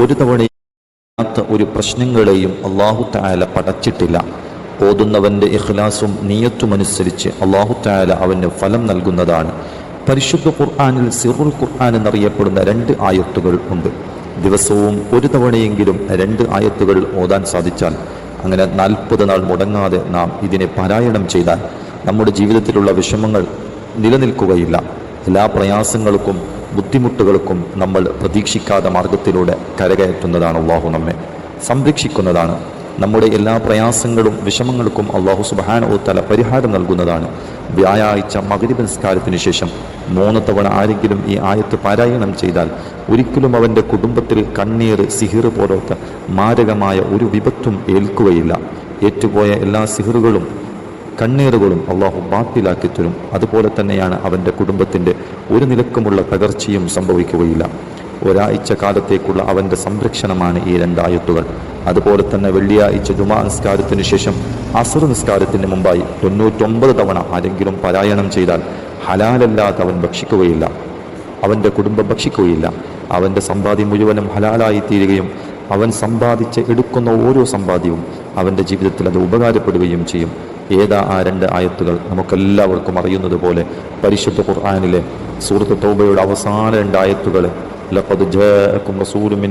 ഒരു തവണയാത്ത ഒരു പ്രശ്നങ്ങളെയും അല്ലാഹു തആല പടച്ചിട്ടില്ല. ഓതുന്നവൻ്റെ ഇഖ്ലാസും നിയത്തുമനുസരിച്ച് അല്ലാഹു തആല അവന് ഫലം നൽകുന്നതാണ്. പരിശുദ്ധ ഖുർആനിൽ സിറുൽ ഖുർആൻ എന്നറിയപ്പെടുന്ന 2 ആയത്തുകൾ ഉണ്ട്. ദിവസവും ഒരു തവണയെങ്കിലും 2 ആയത്തുകൾ ഓതാൻ സാധിച്ചാൽ, അങ്ങനെ 40 നാൾ മുടങ്ങാതെ നാം ഇതിനെ പാരായണം ചെയ്താൽ നമ്മുടെ ജീവിതത്തിലുള്ള വിഷമങ്ങൾ നിലനിൽക്കുകയില്ല. എല്ലാ പ്രയാസങ്ങൾക്കും ബുദ്ധിമുട്ടുകൾക്കും നമ്മൾ പ്രതീക്ഷിക്കാത്ത മാർഗത്തിലൂടെ കരകയറ്റുന്നതാണ്. അള്ളാഹു നമ്മെ സംരക്ഷിക്കുന്നതാണ്. നമ്മുടെ എല്ലാ പ്രയാസങ്ങളും വിഷമങ്ങൾക്കും അള്ളാഹു സുബ്ഹാനഹു വ തആല പരിഹാരം നൽകുന്നതാണ്. വ്യാഴാഴ്ച മഗ്രിബ് നിസ്കാരത്തിന് ശേഷം 3 തവണ ആരെങ്കിലും ഈ ആയത്ത് പാരായണം ചെയ്താൽ ഒരിക്കലും അവൻ്റെ കുടുംബത്തിൽ കണ്ണീർ, സിഹിർ പോലത്തെ മാരകമായ ഒരു വിപത്തും ഏൽക്കുകയില്ല. ഏറ്റുപോയ എല്ലാ സിഹിറുകളും കണ്ണീറുകളും അള്ളാഹു ബാത്തിലാക്കി തരും. അതുപോലെ തന്നെയാണ് അവൻ്റെ കുടുംബത്തിൻ്റെ ഒരു നിലക്കുമുള്ള തകർച്ചയും സംഭവിക്കുകയില്ല. ഒരാഴ്ച കാലത്തേക്കുള്ള അവൻ്റെ സംരക്ഷണമാണ് ഈ 2 ആയത്തുകൾ. അതുപോലെ തന്നെ വെള്ളിയാഴ്ച ജുമാ നിസ്കാരത്തിന് ശേഷം അസ്ർ നിസ്കാരത്തിന് മുമ്പായി 99 തവണ ആരെങ്കിലും പാരായണം ചെയ്താൽ ഹലാലല്ലാതെ അവൻ ഭക്ഷിക്കുകയില്ല, അവൻ്റെ കുടുംബം ഭക്ഷിക്കുകയില്ല. അവൻ്റെ സമ്പാദ്യം മുഴുവനും ഹലാലായി തീരുകയും അവൻ സമ്പാദിച്ച് എടുക്കുന്ന ഓരോ സമ്പാദ്യവും അവൻ്റെ ജീവിതത്തിൽ അത് ഉപകാരപ്പെടുകയും ചെയ്യും. ഏതാ ആ 2 ആയത്തുകൾ? നമുക്കെല്ലാവർക്കും അറിയുന്നത് പോലെ പരിശുദ്ധ ഖുർആനിലെ സൂറത്ത് തൗബയുടെ അവസാന 2 ആയത്തുകൾ, ലഖദ് ജാഅക്കും റസൂലുൻ മിൻ